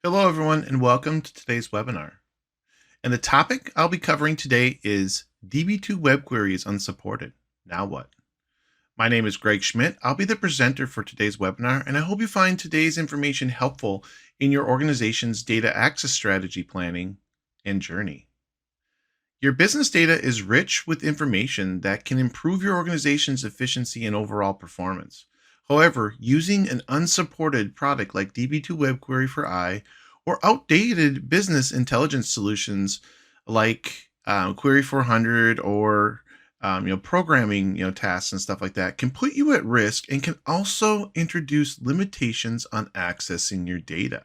Hello, everyone, and welcome to today's webinar. And the topic I'll be covering today is DB2 Web Query is unsupported. Now what? My name is Greg Schmidt. I'll be the presenter for today's webinar, and I hope you find today's information helpful in your organization's data access strategy planning and journey. Your business data is rich with information that can improve your organization's efficiency and overall performance. However, using an unsupported product like DB2 Web Query for I or outdated business intelligence solutions like Query 400 or programming tasks and stuff like that can put you at risk and can also introduce limitations on accessing your data.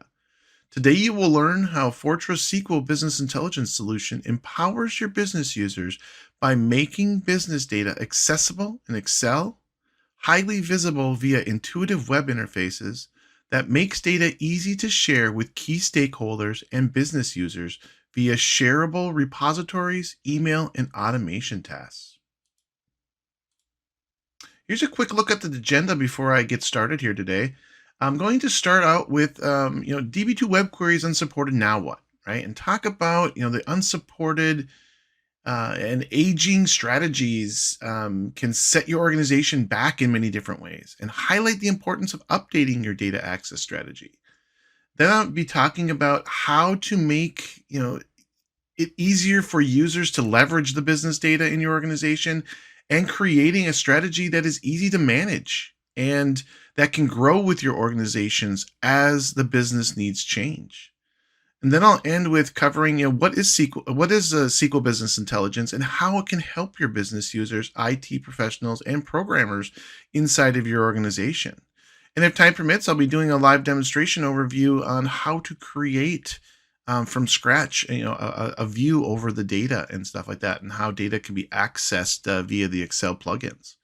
Today, you will learn how Fortra's SQL Business Intelligence solution empowers your business users by making business data accessible in Excel, highly visible via intuitive web interfaces that makes data easy to share with key stakeholders and business users via shareable repositories, email, and automation tasks. Here's a quick look at the agenda before I get started here today. I'm going to start out with, DB2 Web Queries unsupported. Now what, right? And talk about, the unsupported and aging strategies can set your organization back in many different ways, and highlight the importance of updating your data access strategy. Then I'll be talking about how to make, it easier for users to leverage the business data in your organization and creating a strategy that is easy to manage and that can grow with your organizations as the business needs change. And then I'll end with covering, what is SQL Business Intelligence and how it can help your business users, IT professionals, and programmers inside of your organization. And if time permits, I'll be doing a live demonstration overview on how to create from scratch, a view over the data and stuff like that, and how data can be accessed via the Excel plugins.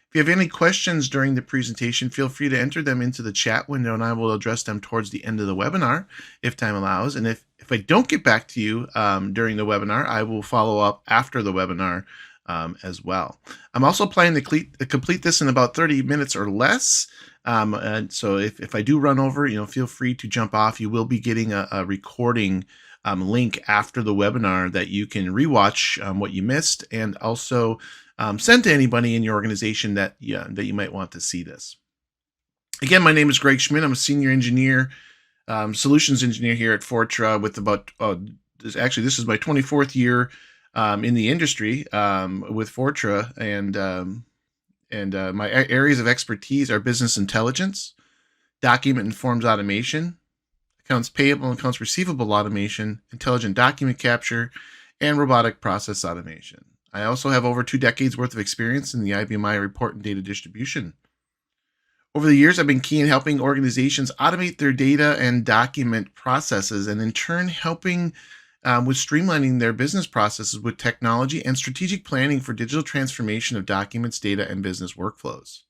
If you have any questions during the presentation, feel free to enter them into the chat window, and I will address them towards the end of the webinar if time allows. And if I don't get back to you during the webinar, I will follow up after the webinar as well. I'm also planning to complete this in about 30 minutes or less. And so if I do run over, feel free to jump off. You will be getting a recording link after the webinar that you can rewatch what you missed, and also send to anybody in your organization that you might want to see this. Again, my name is Greg Schmidt. I'm a senior engineer, solutions engineer here at Fortra with about, actually, this is my 24th year in the industry with Fortra, and my areas of expertise are business intelligence, document and forms automation, accounts payable and accounts receivable automation, intelligent document capture, and robotic process automation. I also have over 2 decades worth of experience in the IBMI report and data distribution. Over the years, I've been key in helping organizations automate their data and document processes, and in turn helping with streamlining their business processes with technology and strategic planning for digital transformation of documents, data, and business workflows.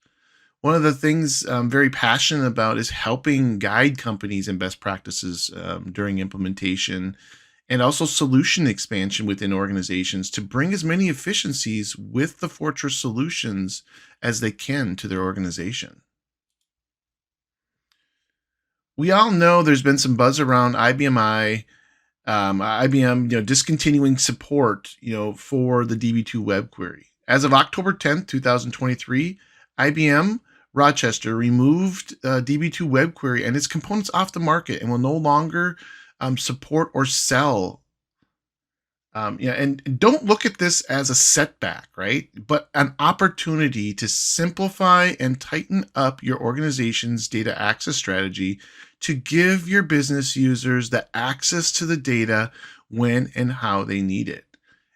One of the things I'm very passionate about is helping guide companies in best practices during implementation, and also solution expansion within organizations to bring as many efficiencies with the Fortra solutions as they can to their organization. We all know there's been some buzz around IBM, discontinuing support, for the DB2 Web Query. As of October 10th, 2023, IBM Rochester removed DB2 Web Query and its components off the market and will no longer support or sell. And don't look at this as a setback, right? But an opportunity to simplify and tighten up your organization's data access strategy to give your business users the access to the data when and how they need it.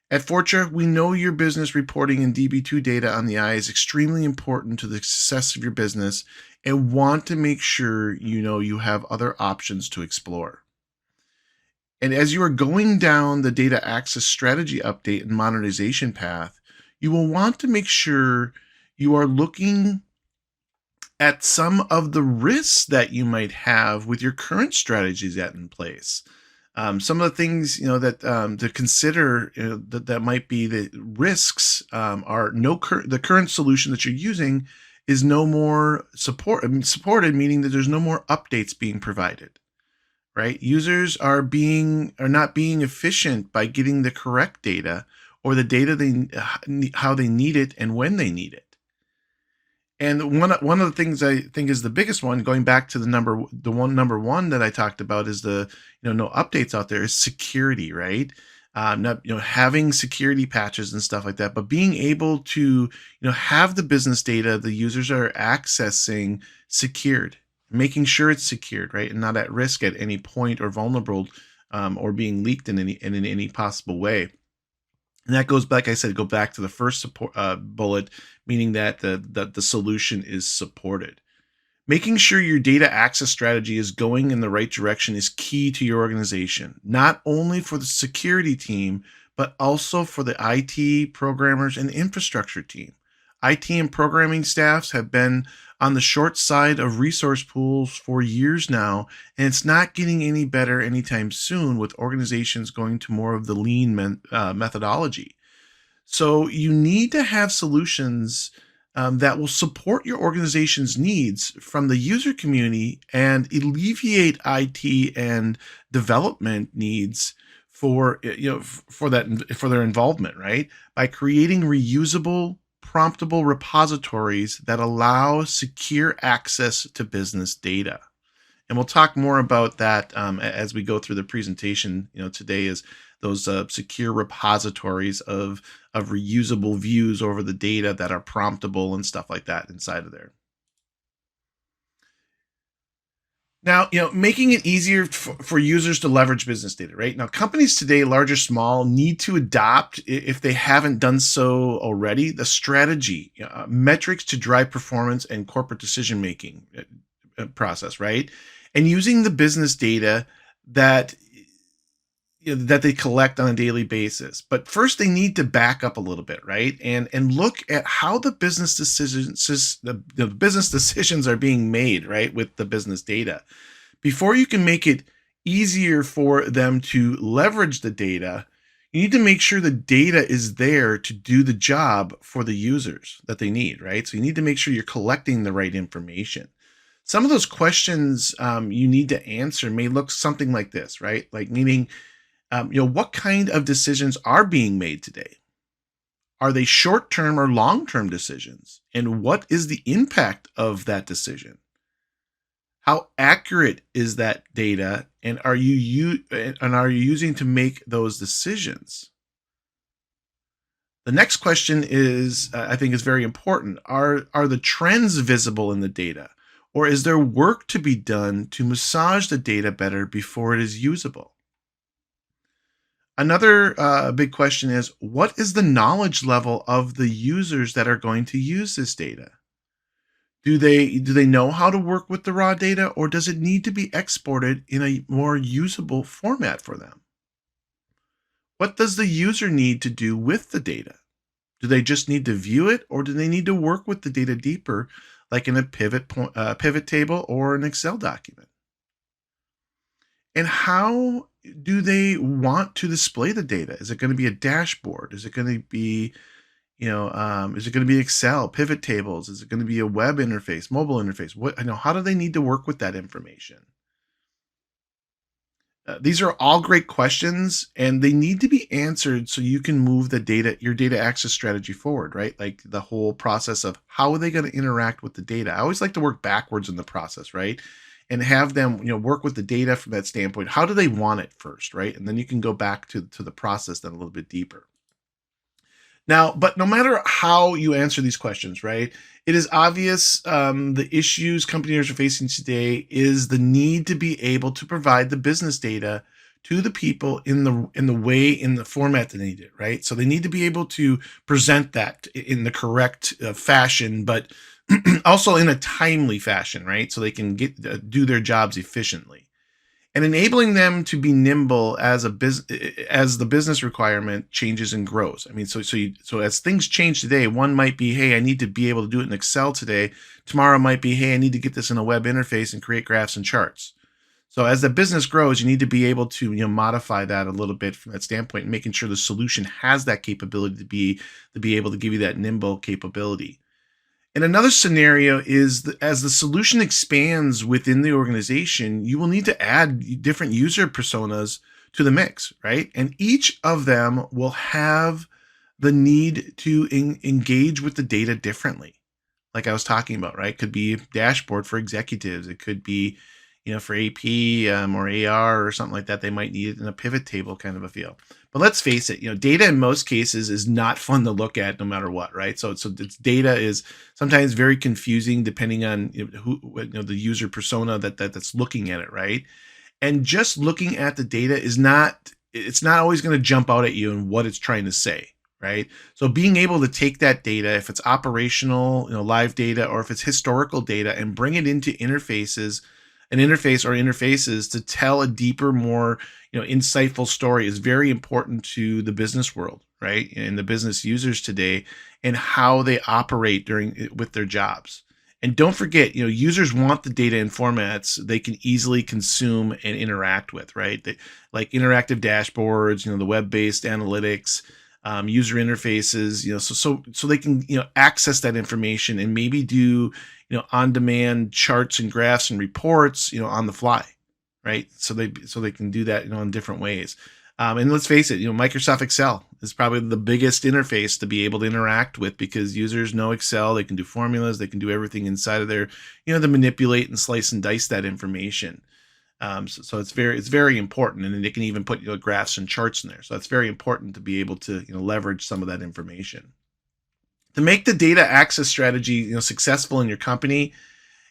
At Fortra, we know your business reporting in DB2 data on the eye is extremely important to the success of your business, and want to make sure you have other options to explore. And as you are going down the data access strategy update and modernization path, you will want to make sure you are looking at some of the risks that you might have with your current strategies that in place. Some of the things that to consider that might be the risks are the current solution that you're using is no more supported, meaning that there's no more updates being provided. right? Users are not being efficient by getting the correct data or the data how they need it and when they need it. And one of the things I think is the biggest one, going back to number one that I talked about, is the no updates out there, is security, right? Not having security patches and stuff like that, but being able to have the business data the users are accessing secured, making sure it's secured, right, and not at risk at any point or vulnerable, or being leaked in any possible way. And that goes back, like I said, go back to the first bullet, meaning that the solution is supported. Making sure your data access strategy is going in the right direction is key to your organization, not only for the security team, but also for the IT programmers and infrastructure team. IT and programming staffs have been on the short side of resource pools for years now, and it's not getting any better anytime soon with organizations going to more of the lean methodology. So you need to have solutions that will support your organization's needs from the user community and alleviate IT and development needs for for their involvement, right? By creating reusable, promptable repositories that allow secure access to business data. And we'll talk more about that as we go through the presentation. Today is those secure repositories of reusable views over the data that are promptable and stuff like that inside of there. Now, making it easier for users to leverage business data, right? Now, companies today, large or small, need to adopt, if they haven't done so already, the strategy, metrics to drive performance and corporate decision-making process, right? And using the business data that that they collect on a daily basis. But first, they need to back up a little bit, right? And look at how the business decisions are being made, right, with the business data. Before you can make it easier for them to leverage the data, you need to make sure the data is there to do the job for the users that they need, right? So you need to make sure you're collecting the right information. Some of those questions you need to answer may look something like this, right? Like meaning, what kind of decisions are being made today? Are they short-term or long-term decisions? And what is the impact of that decision? How accurate is that data? And are you using to make those decisions? The next question is, I think, is very important. Are the trends visible in the data? Or is there work to be done to massage the data better before it is usable? Another big question is, what is the knowledge level of the users that are going to use this data? Do they know how to work with the raw data, or does it need to be exported in a more usable format for them? What does the user need to do with the data? Do they just need to view it, or do they need to work with the data deeper, like in a pivot table or an Excel document? And how do they want to display the data? Is it going to be a dashboard? Is it going to be, is it going to be Excel, pivot tables? Is it going to be a web interface, mobile interface? How do they need to work with that information? These are all great questions, and they need to be answered so you can move your data access strategy forward, right? Like the whole process of how are they going to interact with the data? I always like to work backwards in the process, right? And have them, work with the data from that standpoint. How do they want it first, right? And then you can go back to the process then a little bit deeper. Now, but no matter how you answer these questions, right, it is obvious the issues companies are facing today is the need to be able to provide the business data to the people in the format that they need it, right? So they need to be able to present that in the correct fashion, but also in a timely fashion, right? So they can do their jobs efficiently. And enabling them to be nimble as the business requirement changes and grows. I mean, so as things change today, one might be, hey, I need to be able to do it in Excel today. Tomorrow might be, hey, I need to get this in a web interface and create graphs and charts. So as the business grows, you need to be able to modify that a little bit from that standpoint, and making sure the solution has that capability to be able to give you that nimble capability. And another scenario is that as the solution expands within the organization, you will need to add different user personas to the mix, right? And each of them will have the need to engage with the data differently. Like I was talking about, right? Could be a dashboard for executives. It could be, for AP or AR or something like that. They might need it in a pivot table kind of a feel. But let's face it, data in most cases is not fun to look at no matter what, right? So it's data is sometimes very confusing depending on who the user persona that's looking at it, right? And just looking at the data it's not always going to jump out at you and what it's trying to say, right? So being able to take that data, if it's operational, live data, or if it's historical data, and bring it into an interface or interfaces to tell a deeper, more insightful story is very important to the business world, right? And the business users today and how they operate with their jobs. And don't forget, users want the data in formats they can easily consume and interact with, right? Like interactive dashboards, the web-based analytics, user interfaces, so they can access that information and maybe do on-demand charts and graphs and reports on the fly, right? So they can do that in different ways. And let's face it, Microsoft Excel is probably the biggest interface to be able to interact with, because users know Excel. They can do formulas. They can do everything inside of there, to manipulate and slice and dice that information. So it's very important, and they can even put graphs and charts in there. So it's very important to be able to leverage some of that information. To make the data access strategy successful in your company,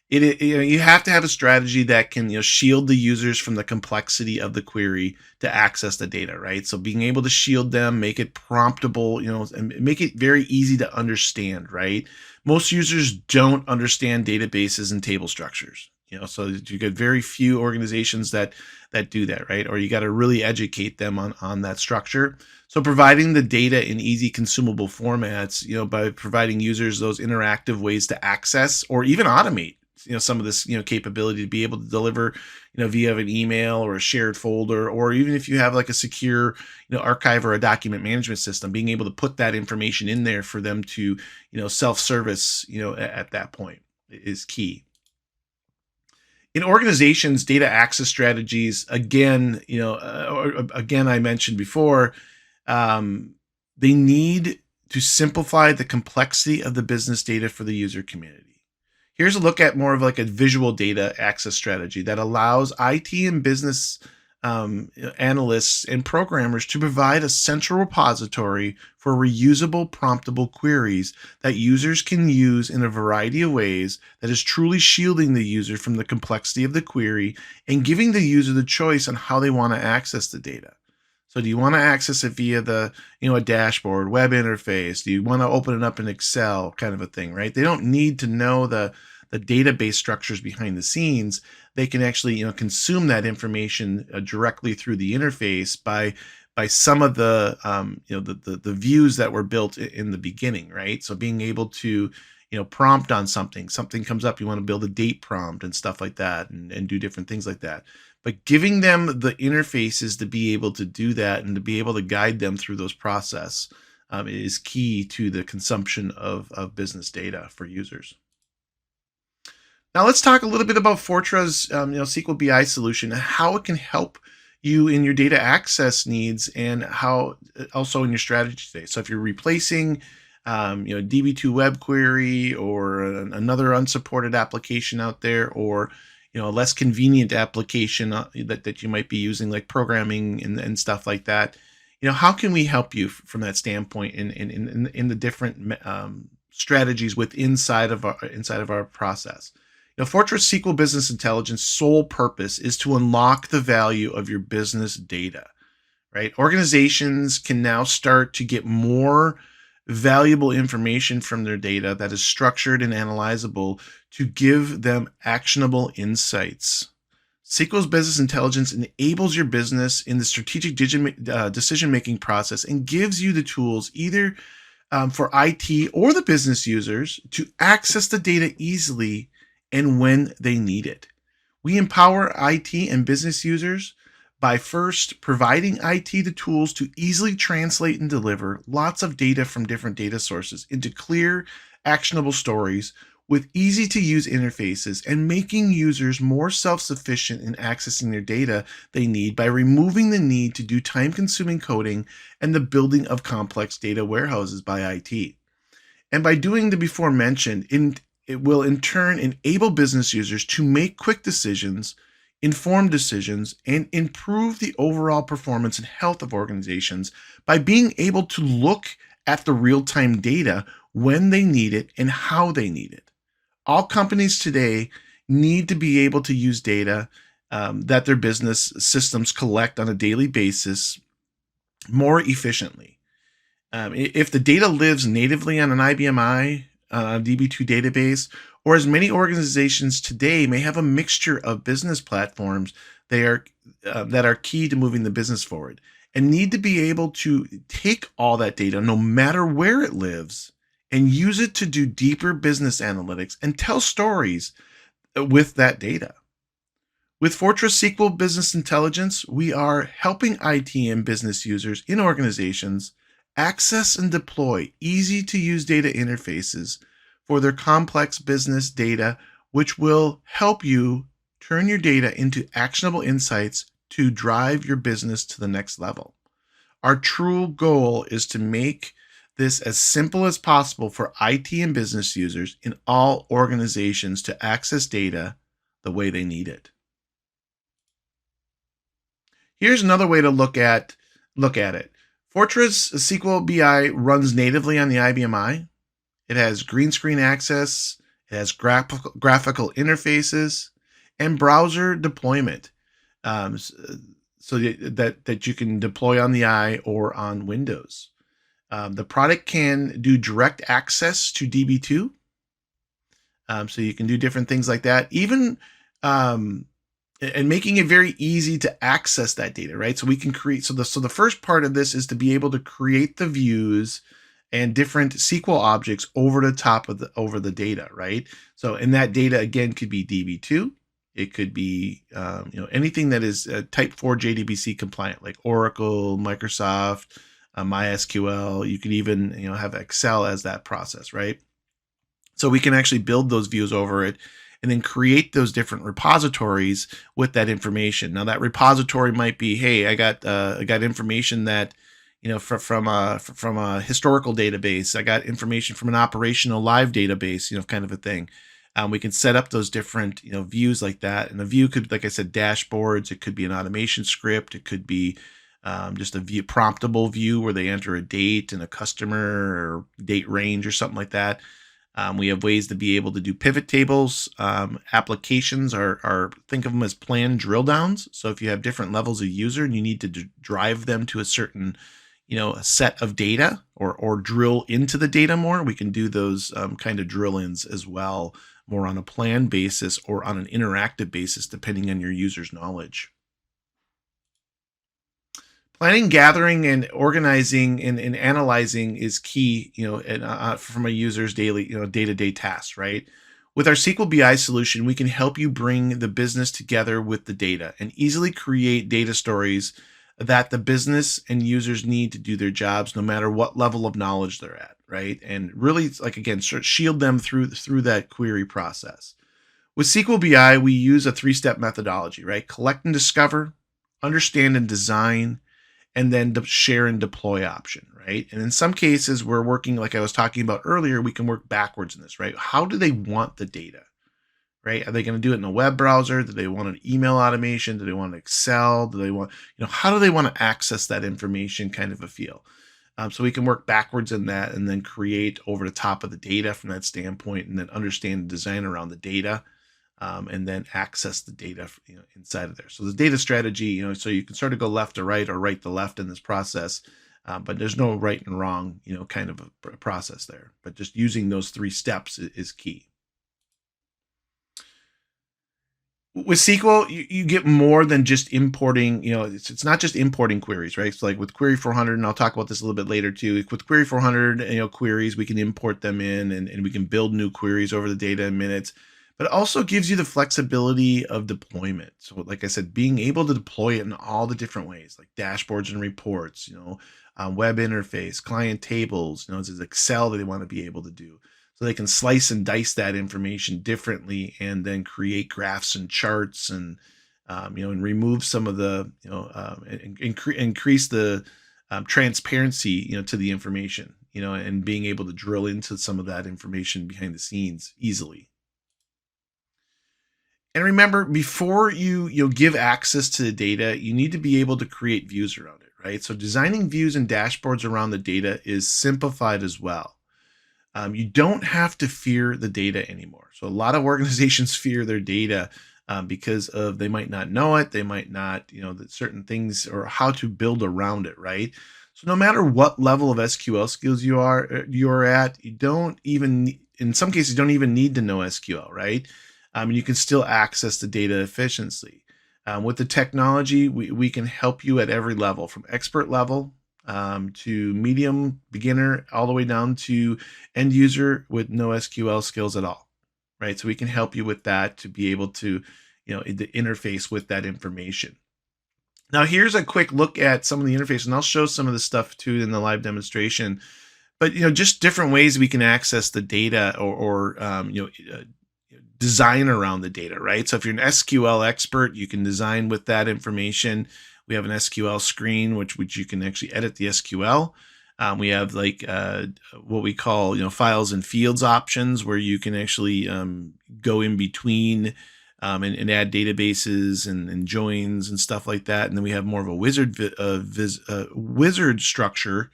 you have to have a strategy that can shield the users from the complexity of the query to access the data, right? So being able to shield them, make it promptable, and make it very easy to understand, right? Most users don't understand databases and table structures, so you get very few organizations that do that, right? Or you got to really educate them on that structure. So providing the data in easy consumable formats, by providing users those interactive ways to access or even automate some of this capability to be able to deliver via an email or a shared folder, or even if you have like a secure archive or a document management system, being able to put that information in there for them to self-service at that point is key. In organizations, data access strategies, again, I mentioned before, they need to simplify the complexity of the business data for the user community. Here's a look at more of like a visual data access strategy that allows IT and business analysts and programmers to provide a central repository for reusable, promptable queries that users can use in a variety of ways, that is truly shielding the user from the complexity of the query and giving the user the choice on how they want to access the data. So do you want to access it via a dashboard, web interface? Do you want to open it up in Excel, kind of a thing, right? They don't need to know the database structures behind the scenes. They can actually, consume that information directly through the interface by some of the, the views that were built in the beginning, right? So being able to, prompt on something comes up, you want to build a date prompt and stuff like that, and do different things like that. But giving them the interfaces to be able to do that and to be able to guide them through those process is key to the consumption of business data for users. Now let's talk a little bit about Fortra's SQL BI solution and how it can help you in your data access needs, and how also in your strategy today. So if you're replacing DB2 Web Query or another unsupported application out there, or a less convenient application that you might be using, like programming and stuff like that, how can we help you from that standpoint in the different strategies inside of our process? Fortra SQL Business Intelligence sole purpose is to unlock the value of your business data, right? Organizations can now start to get more valuable information from their data that is structured and analyzable to give them actionable insights. SQL's Business Intelligence enables your business in the strategic decision-making process and gives you the tools either for IT or the business users to access the data easily and when they need it. We empower IT and business users by first providing IT the tools to easily translate and deliver lots of data from different data sources into clear, actionable stories with easy to use interfaces and making users more self-sufficient in accessing their data they need by removing the need to do time-consuming coding and the building of complex data warehouses by IT. And by doing the before mentioned, it will in turn enable business users to make quick decisions, informed decisions, and improve the overall performance and health of organizations by being able to look at the real time data when they need it and how they need it. All companies today need to be able to use data that their business systems collect on a daily basis more efficiently. If the data lives natively on an IBMI, DB2 database, or as many organizations today may have a mixture of business platforms, they are that are key to moving the business forward and need to be able to take all that data, no matter where it lives, and use it to do deeper business analytics and tell stories with that data. With Fortra SQL Business Intelligence, we are helping IT and business users in organizations access and deploy easy to use data interfaces for their complex business data, which will help you turn your data into actionable insights to drive your business to the next level. Our true goal is to make this as simple as possible for IT and business users in all organizations to access data the way they need it. Here's another way to look at it. Fortra's SQL BI runs natively on the IBMI. It has green screen access, it has graphical interfaces, and browser deployment, so that you can deploy on the I or on Windows. The product can do direct access to DB2, so you can do different things like that. Even and making it very easy to access that data, right? So we can create, so the first part of this is to be able to create the views and different SQL objects over the top of the data, right? So, and that data again could be DB2, it could be anything that is Type 4 JDBC compliant, like Oracle, Microsoft, MySQL. You could even have Excel as that process, right? So we can actually build those views over it and then create those different repositories with that information. Now that repository might be, hey, I got information that from a historical database. I got information from an operational live database, kind of a thing. We can set up those different views like that, and the view could, like I said, dashboards. It could be an automation script. It could be just a view, promptable view where they enter a date and a customer or date range or something like that. We have ways to be able to do pivot tables. Applications are think of them as planned drill downs. So if you have different levels of user and you need to drive them to a certain a set of data or drill into the data more, we can do those kind of drill ins as well, more on a planned basis or on an interactive basis, depending on your user's knowledge. Planning, gathering, and organizing and analyzing is key, from a user's daily, day-to-day tasks, right? With our SQL BI solution, we can help you bring the business together with the data and easily create data stories that the business and users need to do their jobs, no matter what level of knowledge they're at, right? And really, like again, shield them through that query process. With SQL BI, we use a 3-step methodology, right? Collect and discover, understand and design, and then share and deploy option, right? And in some cases, we're working, like I was talking about earlier, we can work backwards in this, right? How do they want the data, right? Are they going to do it in a web browser? Do they want an email automation? Do they want Excel? Do they want, how do they want to access that information, kind of a feel? So we can work backwards in that and then create over the top of the data from that standpoint, and then understand the design around the data. And then access the data inside of there. So the data strategy, so you can sort of go left to right or right to left in this process, but there's no right and wrong, kind of a process there. But just using those 3 steps is key. With SQL, you get more than just importing, it's not just importing queries, right? So like with Query 400, and I'll talk about this a little bit later too. With Query 400, queries, we can import them in and we can build new queries over the data in minutes. But it also gives you the flexibility of deployment. So like I said, being able to deploy it in all the different ways, like dashboards and reports, web interface, client tables, this is Excel that they want to be able to do. So they can slice and dice that information differently, and then create graphs and charts, and and remove some of the increase the transparency to the information, and being able to drill into some of that information behind the scenes easily. And remember, before you give access to the data, you need to be able to create views around it, right? So designing views and dashboards around the data is simplified as well. You don't have to fear the data anymore. So a lot of organizations fear their data because of they might not know it, they might not, that certain things or how to build around it, right? So no matter what level of SQL skills you're at, you don't even, in some cases, you don't even need to know SQL, right? And you can still access the data efficiently. With the technology, we can help you at every level, from expert level to medium, beginner, all the way down to end user with no SQL skills at all, right? So we can help you with that to be able to, the interface with that information. Now, here's a quick look at some of the interface, and I'll show some of the stuff too in the live demonstration. But just different ways we can access the data, or design around the data, right? So if you're an SQL expert, you can design with that information. We have an SQL screen, which you can actually edit the SQL. We have like what we call files and fields options, where you can actually go in between and add databases and joins and stuff like that. And then we have more of a wizard structure,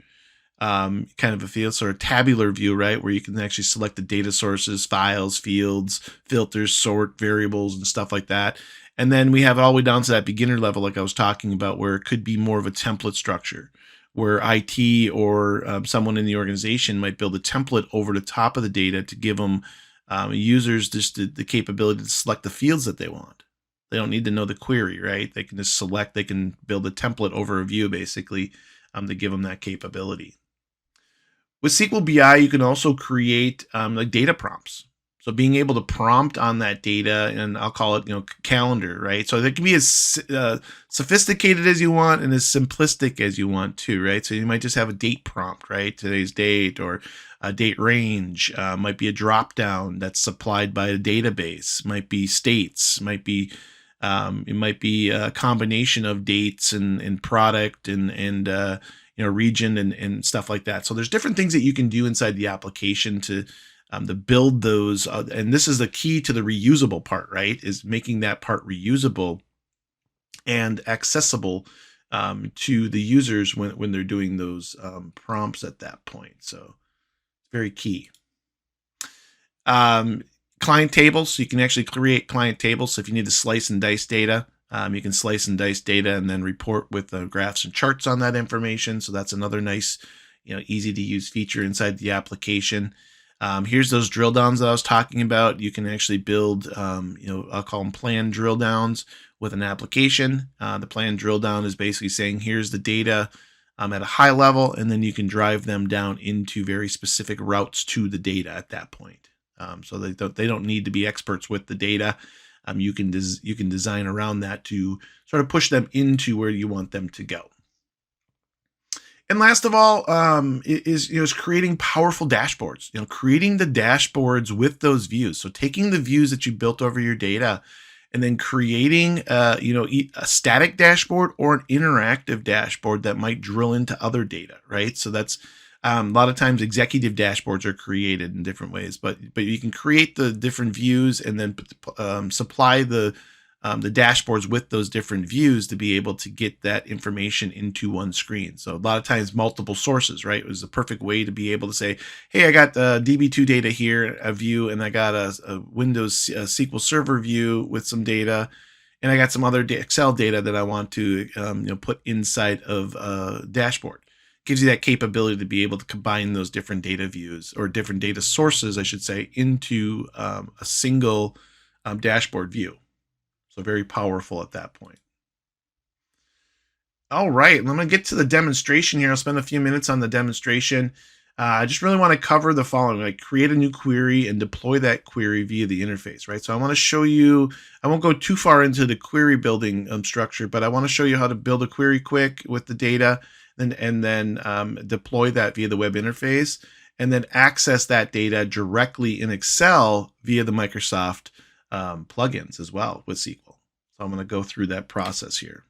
kind of a field, sort of tabular view, right, where you can actually select the data sources, files, fields, filters, sort, variables, and stuff like that. And then we have it all the way down to that beginner level, like I was talking about, where it could be more of a template structure, where IT or someone in the organization might build a template over the top of the data to give them users just the capability to select the fields that they want. They don't need to know the query, right? They can just select, they can build a template over a view, basically, to give them that capability. With SQL BI, you can also create like data prompts. So being able to prompt on that data, and I'll call it, calendar, right? So it can be as sophisticated as you want and as simplistic as you want too, right? So you might just have a date prompt, right? Today's date, or a date range, might be a drop down that's supplied by a database, might be states, might be it might be a combination of dates and product and region and stuff like that. So there's different things that you can do inside the application to build those. And this is the key to the reusable part, right? Is making that part reusable and accessible to the users when they're doing those prompts at that point. So it's very key. Client tables, so you can actually create client tables. So if you need to slice and dice data, you can slice and dice data and then report with graphs and charts on that information. So that's another nice, easy to use feature inside the application. Here's those drill downs that I was talking about. You can actually build, I'll call them planned drill downs with an application. The planned drill down is basically saying, here's the data at a high level, and then you can drive them down into very specific routes to the data at that point. So they don't need to be experts with the data. You can design around that to sort of push them into where you want them to go. And last of all, is creating powerful dashboards. Creating the dashboards with those views. So taking the views that you built over your data, and then creating a static dashboard or an interactive dashboard that might drill into other data, right? So that's a lot of times executive dashboards are created in different ways, but you can create the different views and then supply the dashboards with those different views to be able to get that information into one screen. So a lot of times multiple sources, right? It was the perfect way to be able to say, hey, I got the DB2 data here, a view, and I got a Windows SQL Server view with some data, and I got some other Excel data that I want to put inside of a dashboard. Gives you that capability to be able to combine those different data views, or different data sources, I should say, into a single dashboard view. So very powerful at that point. All right, I'm going to get to the demonstration here. I'll spend a few minutes on the demonstration. I just really want to cover the following: like create a new query and deploy that query via the interface, right? So I want to show you, I won't go too far into the query building structure, but I want to show you how to build a query quick with the data, and then deploy that via the web interface. and then access that data directly in Excel via the Microsoft plugins as well with SQL. So I'm going to go through that process here.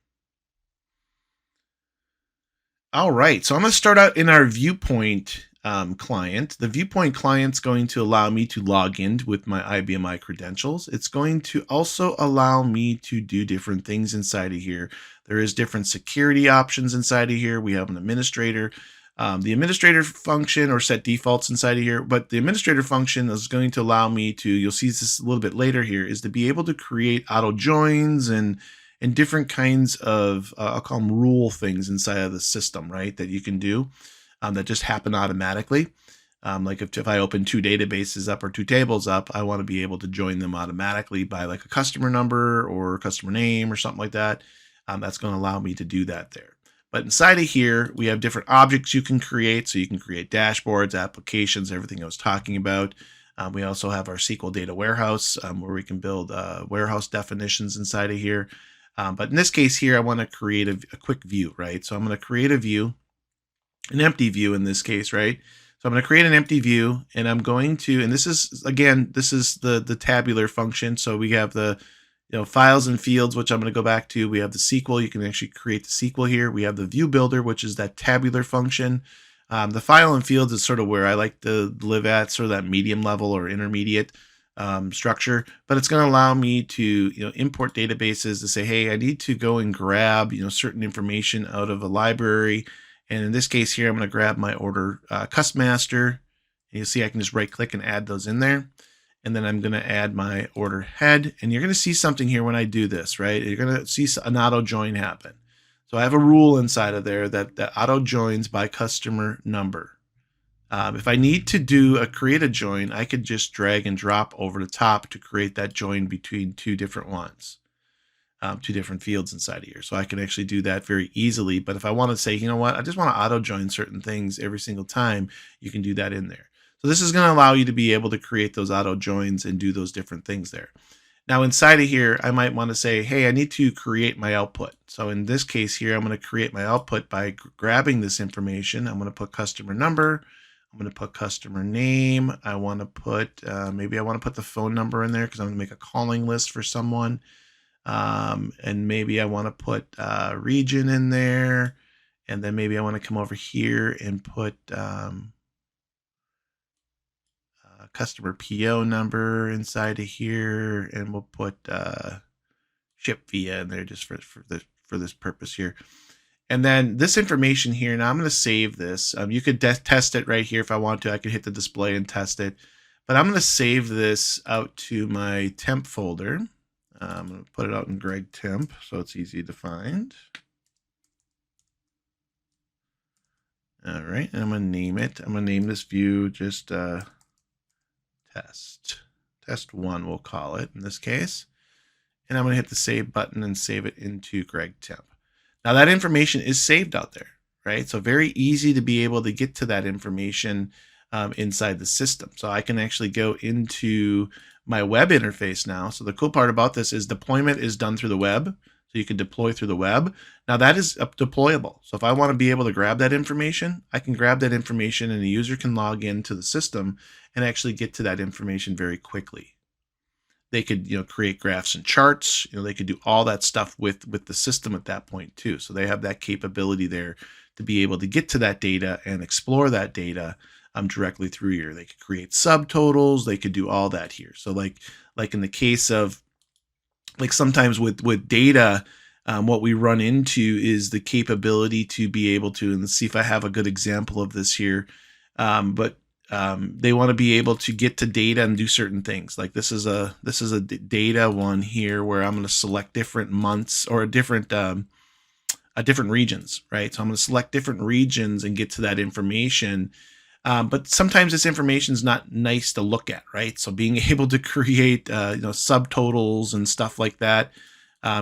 All right, so I'm going to start out in our Viewpoint client. The Viewpoint client's going to allow me to log in with my IBMI credentials. It's going to also allow me to do different things inside of here. There is different security options inside of here. We have an administrator. The administrator function or set defaults inside of here, but the administrator function is going to allow me to, you'll see this a little bit later here, is to be able to create auto joins and different kinds of, I'll call them rule things inside of the system, right, that you can do that just happen automatically. Like if I open two databases up or two tables up, I want to be able to join them automatically by like a customer number or customer name or something like that. That's going to allow me to do that there. But inside of here, we have different objects you can create. So you can create dashboards, applications, everything I was talking about. We also have our SQL data warehouse where we can build warehouse definitions inside of here. But in this case here, I want to create a quick view, right? So I'm going to create a view, an empty view in this case, right? So I'm going to create an empty view, and I'm going to, and this is, again, this is the tabular function. So we have the files and fields, which I'm going to go back to. We have the SQL. You can actually create the SQL here. We have the view builder, which is that tabular function. The file and fields is sort of where I like to live at, sort of that medium level or intermediate structure. But it's going to allow me to import databases to say, hey, I need to go and grab certain information out of a library. And in this case here, I'm going to grab my order custom master. And you'll see I can just right click and add those in there. And then I'm going to add my order head. And you're going to see something here when I do this, right? You're going to see an auto join happen. So I have a rule inside of there that auto joins by customer number. If I need to create a join, I could just drag and drop over the top to create that join between two different ones, two different fields inside of here. So I can actually do that very easily. But if I want to say, you know what, I just want to auto join certain things every single time, you can do that in there. So this is going to allow you to be able to create those auto joins and do those different things there. Now inside of here, I might want to say, hey, I need to create my output. So in this case here, I'm going to create my output by grabbing this information. I'm going to put customer number. I'm going to put customer name. I want to put, maybe I want to put the phone number in there because I'm going to make a calling list for someone. And maybe I want to put region in there. And then maybe I want to come over here and put customer PO number inside of here, and we'll put ship via in there just for this purpose here. And then this information here, now I'm going to save this. You could test it right here if I want to. I could hit the display and test it. But I'm going to save this out to my temp folder. I'm going to put it out in Greg Temp so it's easy to find. All right, and I'm going to name it. I'm going to name this view just test 1, we'll call it in this case. And I'm going to hit the save button and save it into Greg Temp. Now that information is saved out there, right? So very easy to be able to get to that information inside the system. So I can actually go into my web interface now. So the cool part about this is deployment is done through the web. So you can deploy through the web. Now that is deployable. So if I want to be able to grab that information, I can grab that information and the user can log into the system and actually get to that information very quickly. They could, create graphs and charts. They could do all that stuff with the system at that point too. So they have that capability there to be able to get to that data and explore that data directly through here. They could create subtotals. They could do all that here. So like in the case of sometimes with data, what we run into is the capability to be able to, and let's see if I have a good example of this here. They want to be able to get to data and do certain things. Like this is a data one here where I'm going to select different months or different regions, right? So I'm going to select different regions and get to that information. But sometimes this information is not nice to look at, right? So being able to create subtotals and stuff like that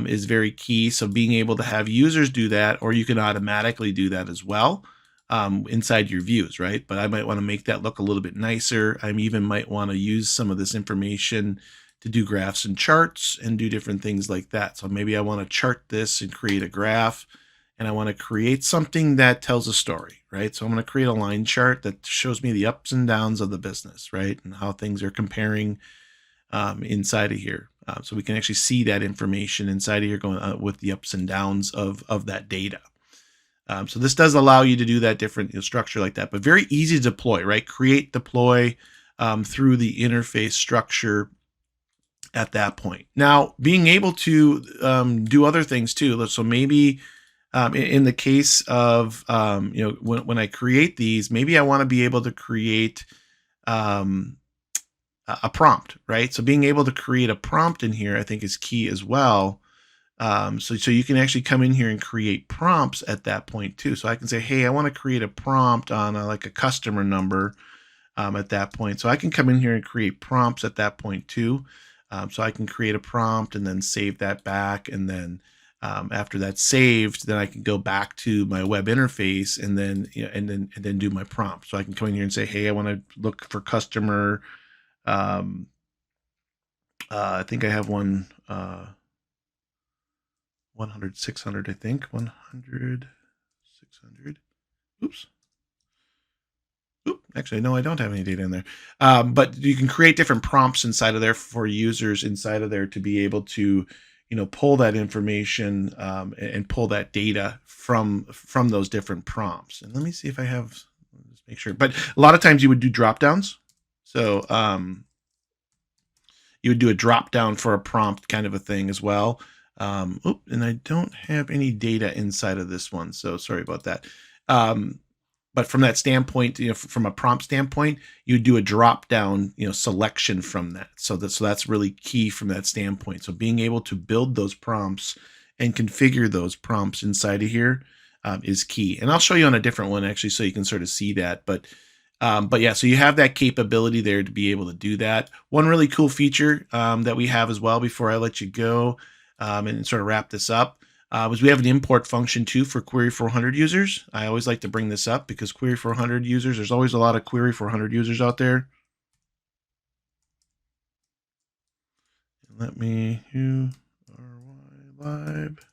is very key. So being able to have users do that, or you can automatically do that as well. Inside your views, right? But I might want to make that look a little bit nicer. I even might want to use some of this information to do graphs and charts and do different things like that. So maybe I want to chart this and create a graph, and I want to create something that tells a story, right? So I'm going to create a line chart that shows me the ups and downs of the business, right? And how things are comparing inside of here. So we can actually see that information inside of here going with the ups and downs of that data. So this does allow you to do that different structure like that, but very easy to deploy, right? Create, deploy through the interface structure at that point. Now, being able to do other things too. So maybe in the case of, when I create these, maybe I want to be able to create a prompt, right? So being able to create a prompt in here, I think is key as well. So you can actually come in here and create prompts at that point too. So I can say, hey, I want to create a prompt on like a customer number at that point. So I can come in here and create prompts at that point too. So I can create a prompt and then save that back. And then after that's saved, then I can go back to my web interface and then, and then do my prompt. So I can come in here and say, hey, I want to look for customer. I think I have one, 100, 600, I think 100, 600. Oops. Oop, actually, no, I don't have any data in there. But you can create different prompts inside of there for users inside of there to be able to, pull that information and pull that data from those different prompts. And let me see if I have, let's make sure. But a lot of times you would do drop downs. So you would do a drop down for a prompt kind of a thing as well. And I don't have any data inside of this one, so sorry about that. But from that standpoint, from a prompt standpoint, you do a drop down, selection from that. So that's really key from that standpoint. So being able to build those prompts and configure those prompts inside of here is key. And I'll show you on a different one actually, so you can sort of see that. But yeah, so you have that capability there to be able to do that. One really cool feature that we have as well before I let you go and sort of wrap this up was we have an import function too for Query 400 users. I always like to bring this up because Query 400 users, there's always a lot of Query 400 users out there. Let me live.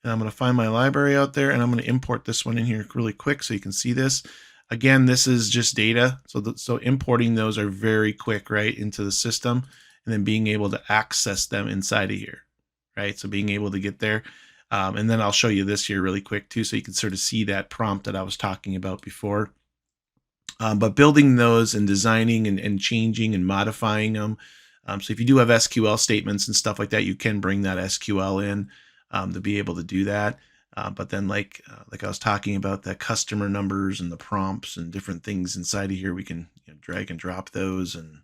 And I'm going to find my library out there and I'm going to import this one in here really quick so you can see this. Again, this is just data. So importing those are very quick, right, into the system and then being able to access them inside of here, right? So being able to get there. And then I'll show you this here really quick too, so you can sort of see that prompt that I was talking about before. But building those and designing and changing and modifying them. So if you do have SQL statements and stuff like that, you can bring that SQL in to be able to do that. But then like I was talking about, the customer numbers and the prompts and different things inside of here, we can drag and drop those and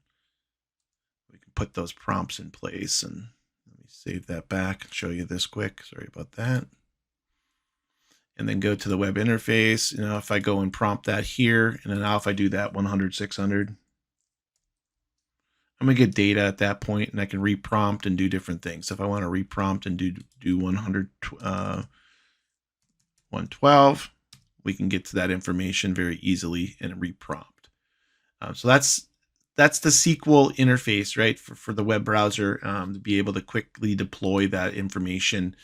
we can put those prompts in place. And let me save that back and show you this quick. Sorry about that. And then go to the web interface. If I go and prompt that here, and then now if I do that 100, 600, I'm going to get data at that point and I can reprompt and do different things. So if I want to reprompt and do 100, 112, we can get to that information very easily and reprompt. So that's the SQL interface, right, for the web browser to be able to quickly deploy that information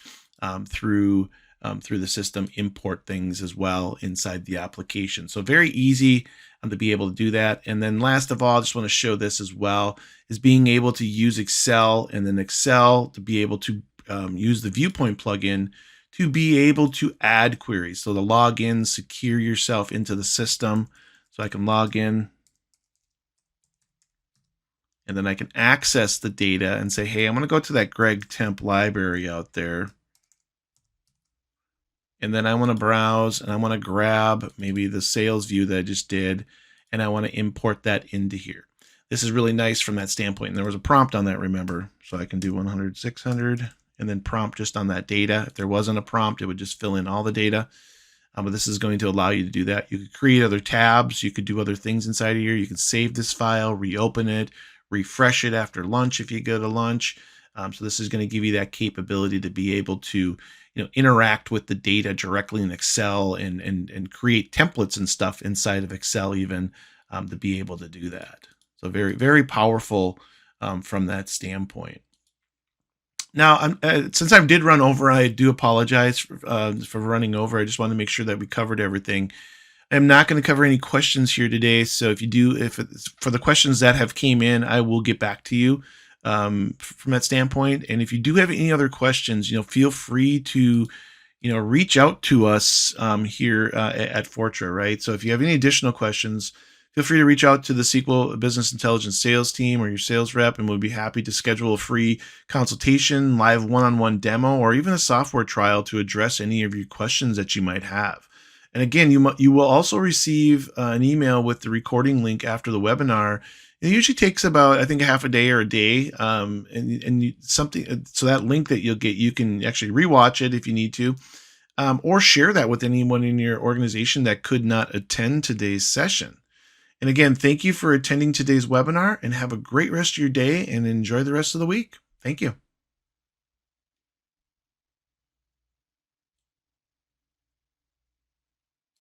through the system, import things as well inside the application. So very easy to be able to do that. And then last of all, I just want to show this as well, is being able to use Excel, and then Excel to be able to use the Viewpoint plugin to be able to add queries. So to log in, secure yourself into the system. So I can log in and then I can access the data and say, hey, I'm going to go to that Greg temp library out there. And then I want to browse and I want to grab maybe the sales view that I just did, and I want to import that into here. This is really nice from that standpoint. And there was a prompt on that, remember? So I can do 100, 600. And then prompt just on that data. If there wasn't a prompt, it would just fill in all the data. But this is going to allow you to do that. You could create other tabs. You could do other things inside of here. You can save this file, reopen it, refresh it after lunch if you go to lunch. So this is going to give you that capability to be able to interact with the data directly in Excel and create templates and stuff inside of Excel even to be able to do that. So very, very powerful from that standpoint. Now, since I did run over, I do apologize for running over. I just want to make sure that we covered everything. I'm not going to cover any questions here today. So if it's for the questions that have came in, I will get back to you from that standpoint. And if you do have any other questions, feel free to, reach out to us here at Fortra, right? So if you have any additional questions, feel free to reach out to the SQL Business Intelligence sales team or your sales rep, and we'll be happy to schedule a free consultation, live one-on-one demo, or even a software trial to address any of your questions that you might have. And again, you will also receive an email with the recording link after the webinar. It usually takes about, I think, a half a day or a day, something. So that link that you'll get, you can actually rewatch it if you need to, or share that with anyone in your organization that could not attend today's session. And again, thank you for attending today's webinar, and have a great rest of your day and enjoy the rest of the week. Thank you.